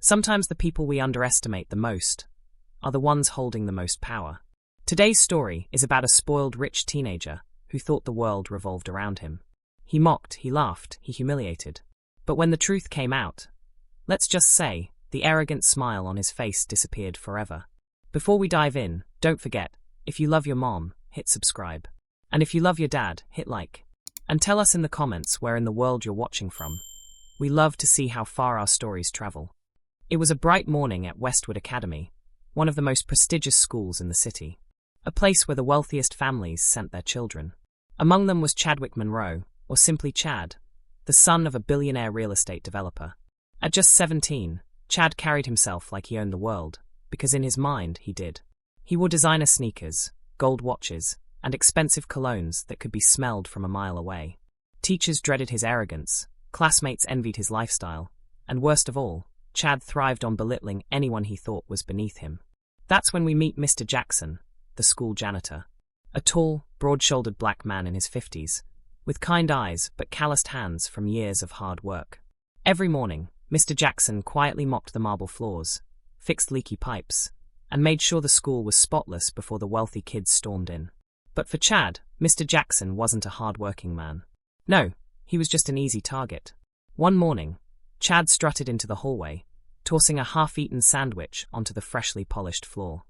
Sometimes the people we underestimate the most are the ones holding the most power. Today's story is about a spoiled rich teenager who thought the world revolved around him. He mocked, he laughed, he humiliated. But when the truth came out, let's just say, the arrogant smile on his face disappeared forever. Before we dive in, don't forget, if you love your mom, hit subscribe. And if you love your dad, hit like. And tell us in the comments where in the world you're watching from. We love to see how far our stories travel. It was a bright morning at Westwood Academy, one of the most prestigious schools in the city. A place where the wealthiest families sent their children. Among them was Chadwick Monroe, or simply Chad, the son of a billionaire real estate developer. At just 17, Chad carried himself like he owned the world, because in his mind he did. He wore designer sneakers, gold watches, and expensive colognes that could be smelled from a mile away. Teachers dreaded his arrogance, classmates envied his lifestyle, and worst of all, Chad thrived on belittling anyone he thought was beneath him. That's when we meet Mr. Jackson, the school janitor. A tall, broad-shouldered black man in his 50s, with kind eyes but calloused hands from years of hard work. Every morning, Mr. Jackson quietly mopped the marble floors, fixed leaky pipes, and made sure the school was spotless before the wealthy kids stormed in. But for Chad, Mr. Jackson wasn't a hard-working man. No, he was just an easy target. One morning, Chad strutted into the hallway, tossing a half-eaten sandwich onto the freshly polished floor.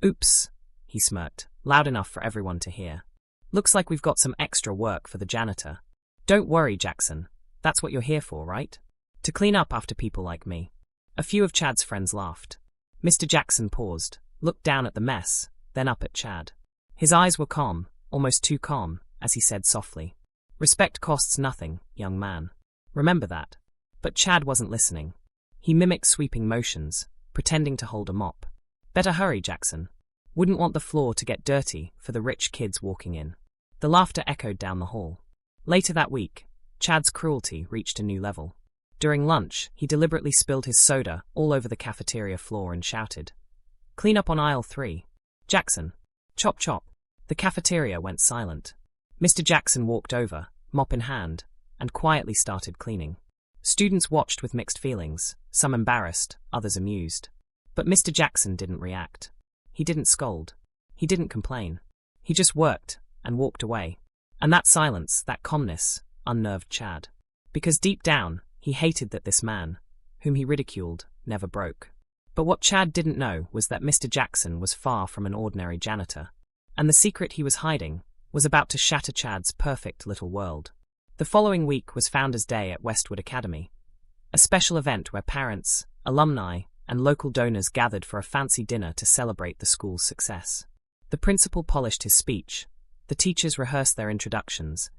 "Oops," he smirked, loud enough for everyone to hear. "Looks like we've got some extra work for the janitor." "Don't worry, Jackson. That's what you're here for, right? To clean up after people like me." A few of Chad's friends laughed. Mr. Jackson paused, looked down at the mess, then up at Chad. His eyes were calm, almost too calm, as he said softly, "Respect costs nothing, young man. Remember that." But Chad wasn't listening. He mimicked sweeping motions, pretending to hold a mop. "Better hurry, Jackson. Wouldn't want the floor to get dirty for the rich kids walking in." The laughter echoed down the hall. Later that week, Chad's cruelty reached a new level. During lunch, he deliberately spilled his soda all over the cafeteria floor and shouted, "Clean up on aisle 3. Jackson." Chop chop. The cafeteria went silent. Mr. Jackson walked over, mop in hand, and quietly started cleaning. Students watched with mixed feelings, some embarrassed, others amused. But Mr. Jackson didn't react. He didn't scold. He didn't complain. He just worked and walked away. And that silence, that calmness, unnerved Chad. Because deep down, he hated that this man, whom he ridiculed, never broke. But what Chad didn't know was that Mr. Jackson was far from an ordinary janitor. And the secret he was hiding was about to shatter Chad's perfect little world. The following week was Founders' Day at Westwood Academy, a special event where parents, alumni, and local donors gathered for a fancy dinner to celebrate the school's success. The principal polished his speech, the teachers rehearsed their introductions,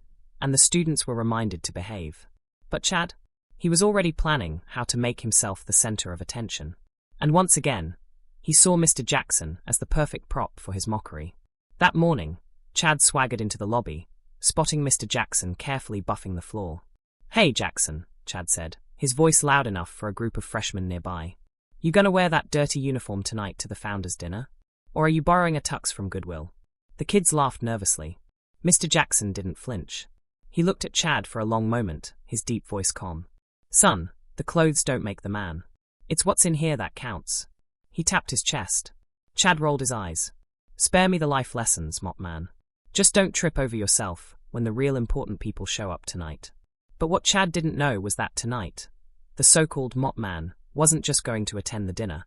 and the students were reminded to behave. But Chad? He was already planning how to make himself the center of attention. And once again, he saw Mr. Jackson as the perfect prop for his mockery. That morning, Chad swaggered into the lobby, spotting Mr. Jackson carefully buffing the floor. "Hey, Jackson," Chad said, his voice loud enough for a group of freshmen nearby. "You gonna wear that dirty uniform tonight to the founders' dinner? Or are you borrowing a tux from Goodwill?" The kids laughed nervously. Mr. Jackson didn't flinch. He looked at Chad for a long moment, his deep voice calm. "Son, the clothes don't make the man. It's what's in here that counts." He tapped his chest. Chad rolled his eyes. "Spare me the life lessons, mop man. Just don't trip over yourself when the real important people show up tonight." But what Chad didn't know was that tonight, the so-called mop man wasn't just going to attend the dinner.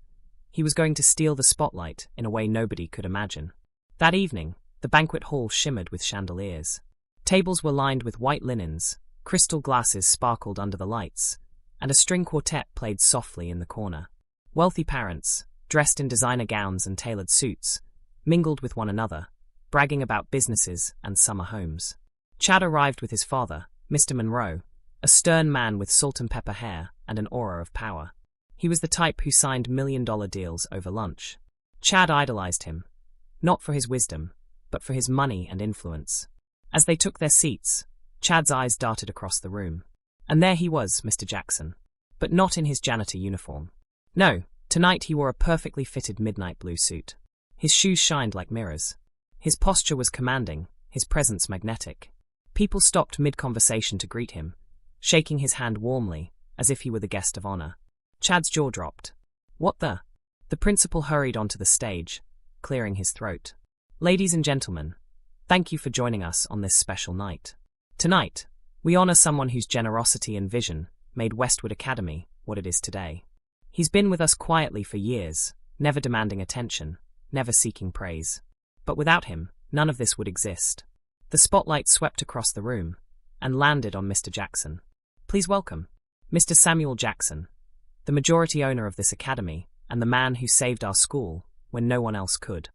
He was going to steal the spotlight in a way nobody could imagine. That evening, the banquet hall shimmered with chandeliers. Tables were lined with white linens, crystal glasses sparkled under the lights, and a string quartet played softly in the corner. Wealthy parents, dressed in designer gowns and tailored suits, mingled with one another, bragging about businesses and summer homes. Chad arrived with his father, Mr. Monroe, a stern man with salt and pepper hair and an aura of power. He was the type who signed million-dollar deals over lunch. Chad idolized him, not for his wisdom, but for his money and influence. As they took their seats, Chad's eyes darted across the room. And there he was, Mr. Jackson. But not in his janitor uniform. No, tonight he wore a perfectly fitted midnight blue suit. His shoes shined like mirrors. His posture was commanding, his presence magnetic. People stopped mid-conversation to greet him, shaking his hand warmly, as if he were the guest of honor. Chad's jaw dropped. What the? The principal hurried onto the stage, clearing his throat. Ladies and gentlemen, thank you for joining us on this special night. Tonight, we honor someone whose generosity and vision made Westwood Academy what it is today. He's been with us quietly for years, never demanding attention, never seeking praise. But without him, none of this would exist. The spotlight swept across the room and landed on Mr. Jackson. Please welcome Mr. Samuel Jackson, the majority owner of this academy and the man who saved our school when no one else could.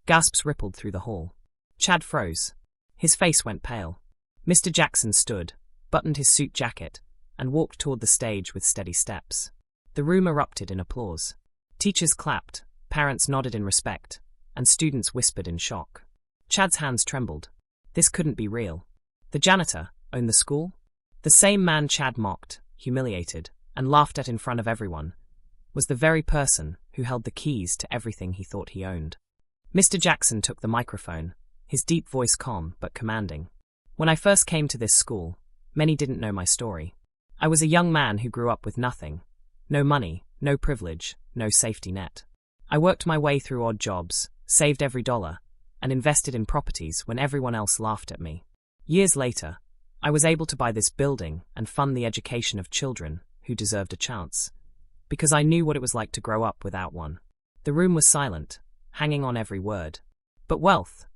Gasps rippled through the hall. Chad froze. His face went pale. Mr. Jackson stood, buttoned his suit jacket, and walked toward the stage with steady steps. The room erupted in applause. Teachers clapped, parents nodded in respect, and students whispered in shock. Chad's hands trembled. This couldn't be real. The janitor owned the school? The same man Chad mocked, humiliated, and laughed at in front of everyone, was the very person who held the keys to everything he thought he owned. Mr. Jackson took the microphone, his deep voice calm but commanding. When I first came to this school, many didn't know my story. I was a young man who grew up with nothing. No money, no privilege, no safety net. I worked my way through odd jobs, saved every dollar, and invested in properties when everyone else laughed at me. Years later, I was able to buy this building and fund the education of children who deserved a chance, because I knew what it was like to grow up without one. The room was silent, hanging on every word. But wealth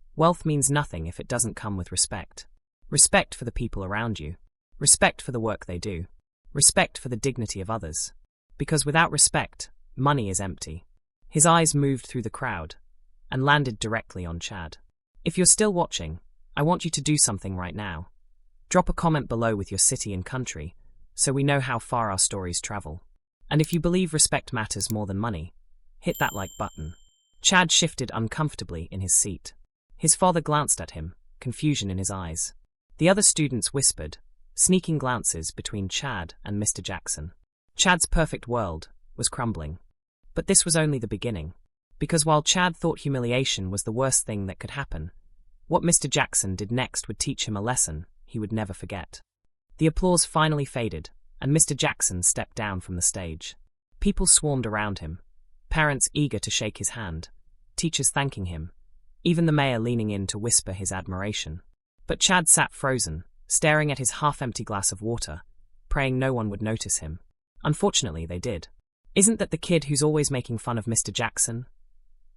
means nothing if it doesn't come with respect. Respect for the people around you. Respect for the work they do. Respect for the dignity of others. Because without respect, money is empty. His eyes moved through the crowd and landed directly on Chad. If you're still watching, I want you to do something right now. Drop a comment below with your city and country, so we know how far our stories travel. And if you believe respect matters more than money, hit that like button. Chad shifted uncomfortably in his seat. His father glanced at him, confusion in his eyes. The other students whispered, sneaking glances between Chad and Mr. Jackson. Chad's perfect world was crumbling. But this was only the beginning. Because while Chad thought humiliation was the worst thing that could happen, what Mr. Jackson did next would teach him a lesson he would never forget. The applause finally faded, and Mr. Jackson stepped down from the stage. People swarmed around him, parents eager to shake his hand, teachers thanking him, even the mayor leaning in to whisper his admiration. But Chad sat frozen, staring at his half-empty glass of water, praying no one would notice him. Unfortunately, they did. "Isn't that the kid who's always making fun of Mr. Jackson?"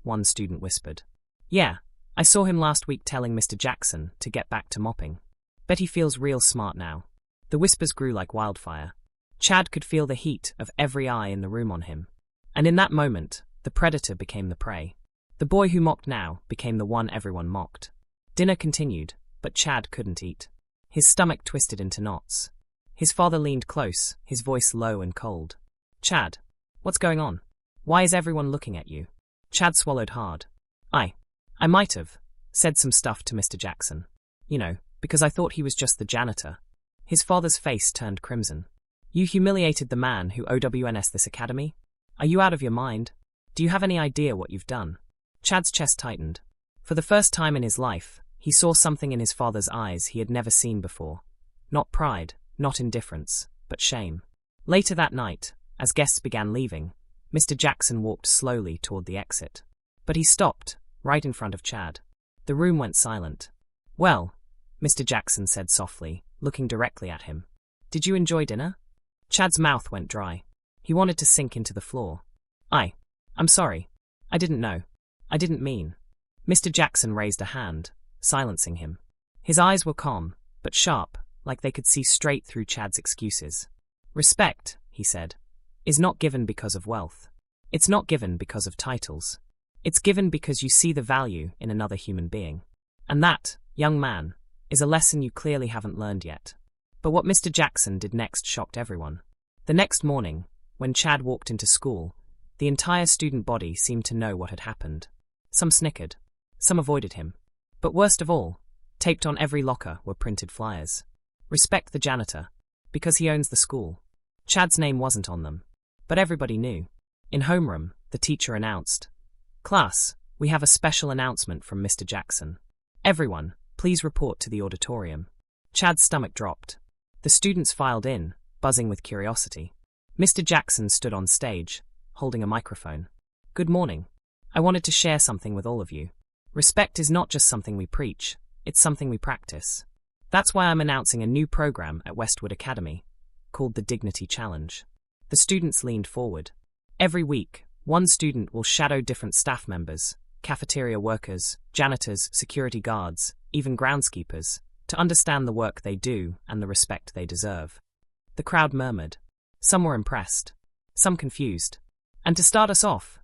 one student whispered. "Yeah, I saw him last week telling Mr. Jackson to get back to mopping. Bet he feels real smart now." The whispers grew like wildfire. Chad could feel the heat of every eye in the room on him. And in that moment, the predator became the prey. The boy who mocked now became the one everyone mocked. Dinner continued, but Chad couldn't eat. His stomach twisted into knots. His father leaned close, his voice low and cold. "Chad, what's going on? Why is everyone looking at you?" Chad swallowed hard. I might have said some stuff to Mr. Jackson. Because I thought he was just the janitor." His father's face turned crimson. "You humiliated the man who OWNS this academy? Are you out of your mind? Do you have any idea what you've done?" Chad's chest tightened. For the first time in his life, he saw something in his father's eyes he had never seen before. Not pride, not indifference, but shame. Later that night, as guests began leaving, Mr. Jackson walked slowly toward the exit. But he stopped, right in front of Chad. The room went silent. "Well," Mr. Jackson said softly, looking directly at him. "Did you enjoy dinner?" Chad's mouth went dry. He wanted to sink into the floor. I'm sorry. I didn't know. I didn't mean." Mr. Jackson raised a hand, silencing him. His eyes were calm, but sharp, like they could see straight through Chad's excuses. "Respect," he said, "is not given because of wealth. It's not given because of titles. It's given because you see the value in another human being. And that, young man, is a lesson you clearly haven't learned yet." But what Mr. Jackson did next shocked everyone. The next morning, when Chad walked into school, the entire student body seemed to know what had happened. Some snickered. Some avoided him. But worst of all, taped on every locker were printed flyers. "Respect the janitor, because he owns the school." Chad's name wasn't on them, but everybody knew. In homeroom, the teacher announced, "Class, we have a special announcement from Mr. Jackson. Everyone, please report to the auditorium." Chad's stomach dropped. The students filed in, buzzing with curiosity. Mr. Jackson stood on stage, holding a microphone. Good morning. I wanted to share something with all of you. Respect is not just something we preach, it's something we practice. That's why I'm announcing a new program at Westwood Academy, called the Dignity Challenge. The students leaned forward. Every week, one student will shadow different staff members, cafeteria workers, janitors, security guards, even groundskeepers, to understand the work they do and the respect they deserve. The crowd murmured. Some were impressed, some confused. And to start us off,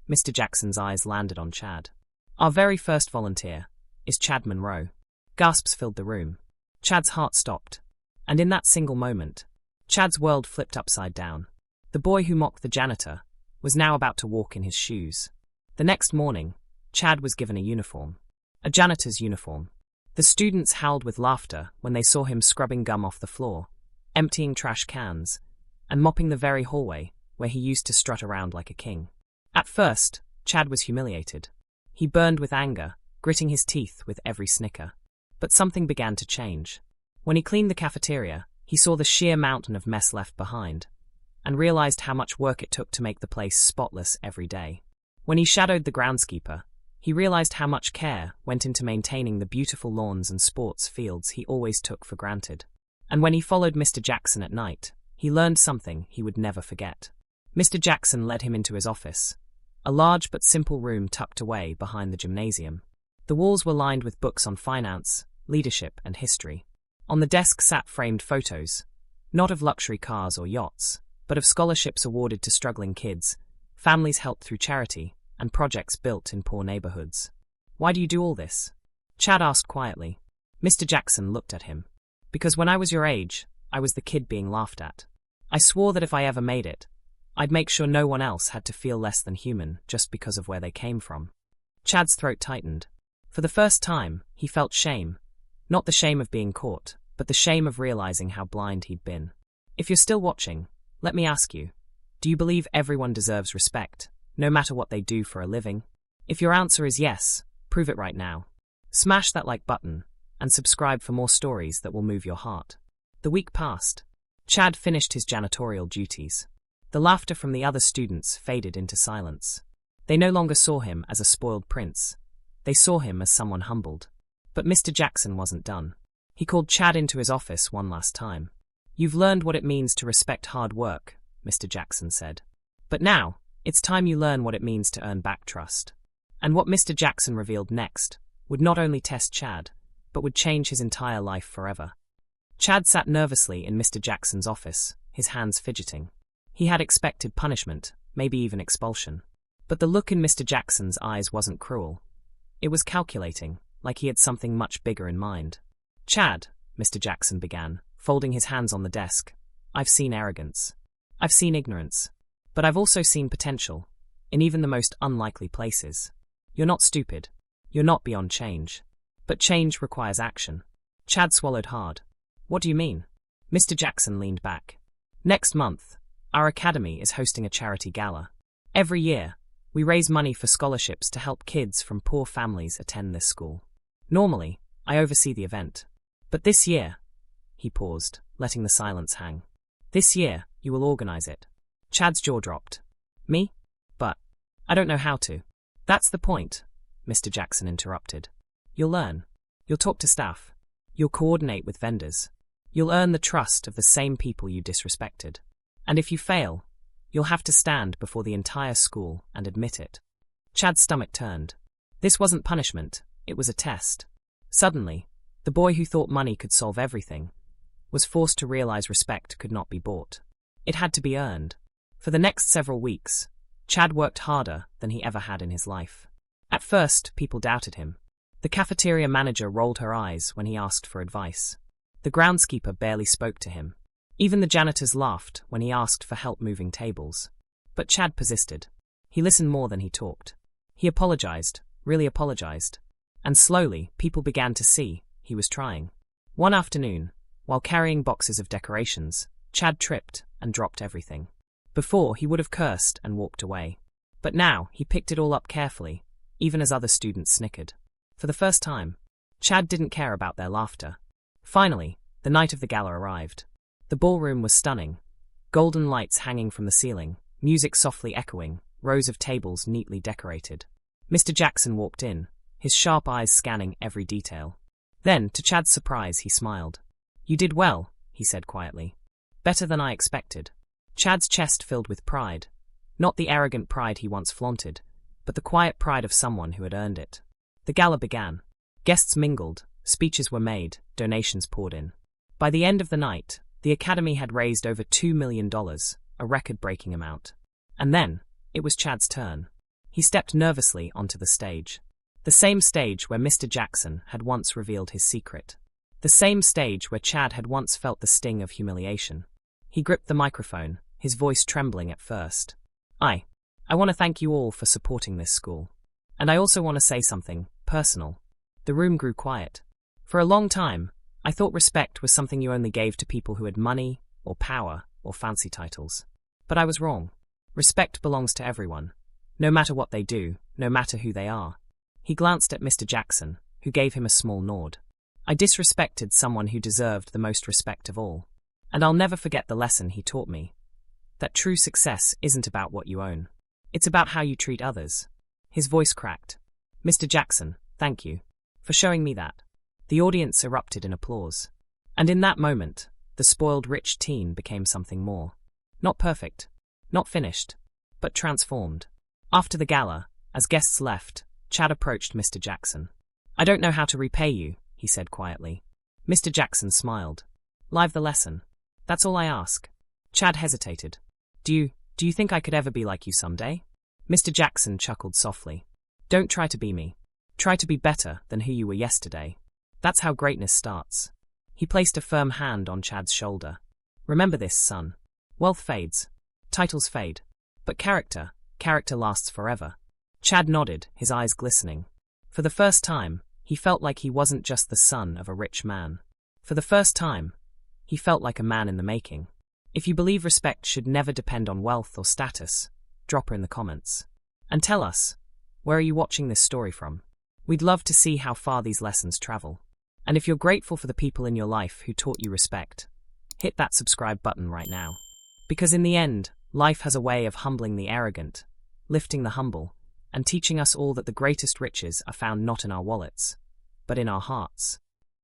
Mr. Jackson's eyes landed on Chad. Our very first volunteer is Chad Monroe. Gasps filled the room. Chad's heart stopped. And in that single moment, Chad's world flipped upside down. The boy who mocked the janitor was now about to walk in his shoes. The next morning, Chad was given a uniform. A janitor's uniform. The students howled with laughter when they saw him scrubbing gum off the floor, emptying trash cans, and mopping the very hallway where he used to strut around like a king. At first, Chad was humiliated. He burned with anger, gritting his teeth with every snicker. But something began to change. When he cleaned the cafeteria, he saw the sheer mountain of mess left behind, and realized how much work it took to make the place spotless every day. When he shadowed the groundskeeper, he realized how much care went into maintaining the beautiful lawns and sports fields he always took for granted. And when he followed Mr. Jackson at night, he learned something he would never forget. Mr. Jackson led him into his office, a large but simple room tucked away behind the gymnasium. The walls were lined with books on finance, leadership, and history. On the desk sat framed photos, not of luxury cars or yachts, but of scholarships awarded to struggling kids, families helped through charity, and projects built in poor neighborhoods. Why do you do all this? Chad asked quietly. Mr. Jackson looked at him. Because when I was your age, I was the kid being laughed at. I swore that if I ever made it, I'd make sure no one else had to feel less than human just because of where they came from. Chad's throat tightened. For the first time, he felt shame. Not the shame of being caught, but the shame of realizing how blind he'd been. If you're still watching, let me ask you, do you believe everyone deserves respect, no matter what they do for a living? If your answer is yes, prove it right now. Smash that like button, and subscribe for more stories that will move your heart. The week passed. Chad finished his janitorial duties. The laughter from the other students faded into silence. They no longer saw him as a spoiled prince. They saw him as someone humbled. But Mr. Jackson wasn't done. He called Chad into his office one last time. You've learned what it means to respect hard work, Mr. Jackson said. But now, it's time you learn what it means to earn back trust. And what Mr. Jackson revealed next would not only test Chad, but would change his entire life forever. Chad sat nervously in Mr. Jackson's office, his hands fidgeting. He had expected punishment, maybe even expulsion. But the look in Mr. Jackson's eyes wasn't cruel. It was calculating, like he had something much bigger in mind. Chad, Mr. Jackson began, folding his hands on the desk. I've seen arrogance. I've seen ignorance. But I've also seen potential, in even the most unlikely places. You're not stupid. You're not beyond change. But change requires action. Chad swallowed hard. What do you mean? Mr. Jackson leaned back. Next month, our academy is hosting a charity gala. Every year, we raise money for scholarships to help kids from poor families attend this school. Normally, I oversee the event. But this year, he paused, letting the silence hang. This year, you will organize it. Chad's jaw dropped. Me? But I don't know how to. That's the point, Mr. Jackson interrupted. You'll learn. You'll talk to staff. You'll coordinate with vendors. You'll earn the trust of the same people you disrespected. And if you fail, you'll have to stand before the entire school and admit it. Chad's stomach turned. This wasn't punishment, it was a test. Suddenly, the boy who thought money could solve everything was forced to realize respect could not be bought. It had to be earned. For the next several weeks, Chad worked harder than he ever had in his life. At first, people doubted him. The cafeteria manager rolled her eyes when he asked for advice. The groundskeeper barely spoke to him. Even the janitors laughed when he asked for help moving tables. But Chad persisted. He listened more than he talked. He apologized, really apologized. And slowly, people began to see he was trying. One afternoon, while carrying boxes of decorations, Chad tripped and dropped everything. Before, he would have cursed and walked away. But now, he picked it all up carefully, even as other students snickered. For the first time, Chad didn't care about their laughter. Finally, the night of the gala arrived. The ballroom was stunning. Golden lights hanging from the ceiling, music softly echoing, rows of tables neatly decorated. Mr. Jackson walked in, his sharp eyes scanning every detail. Then, to Chad's surprise, he smiled. "You did well," he said quietly. "Better than I expected." Chad's chest filled with pride. Not the arrogant pride he once flaunted, but the quiet pride of someone who had earned it. The gala began. Guests mingled, speeches were made, donations poured in. By the end of the night, the Academy had raised over $2 million, a record-breaking amount. And then, it was Chad's turn. He stepped nervously onto the stage. The same stage where Mr. Jackson had once revealed his secret. The same stage where Chad had once felt the sting of humiliation. He gripped the microphone, his voice trembling at first. I want to thank you all for supporting this school. And I also want to say something personal." The room grew quiet. For a long time, I thought respect was something you only gave to people who had money, or power, or fancy titles. But I was wrong. Respect belongs to everyone. No matter what they do, no matter who they are. He glanced at Mr. Jackson, who gave him a small nod. I disrespected someone who deserved the most respect of all. And I'll never forget the lesson he taught me. That true success isn't about what you own. It's about how you treat others. His voice cracked. "Mr. Jackson, thank you for showing me that." The audience erupted in applause. And in that moment, the spoiled rich teen became something more. Not perfect, not finished, but transformed. After the gala, as guests left, Chad approached Mr. Jackson. "I don't know how to repay you," he said quietly. Mr. Jackson smiled. "Live the lesson. That's all I ask." Chad hesitated. Do you think I could ever be like you someday?" Mr. Jackson chuckled softly. "Don't try to be me. Try to be better than who you were yesterday. That's how greatness starts." He placed a firm hand on Chad's shoulder. "Remember this, son. Wealth fades. Titles fade. But character lasts forever." Chad nodded, his eyes glistening. For the first time, he felt like he wasn't just the son of a rich man. For the first time, he felt like a man in the making. If you believe respect should never depend on wealth or status, drop her in the comments. And tell us, where are you watching this story from? We'd love to see how far these lessons travel. And if you're grateful for the people in your life who taught you respect, hit that subscribe button right now. Because in the end, life has a way of humbling the arrogant, lifting the humble, and teaching us all that the greatest riches are found not in our wallets, but in our hearts.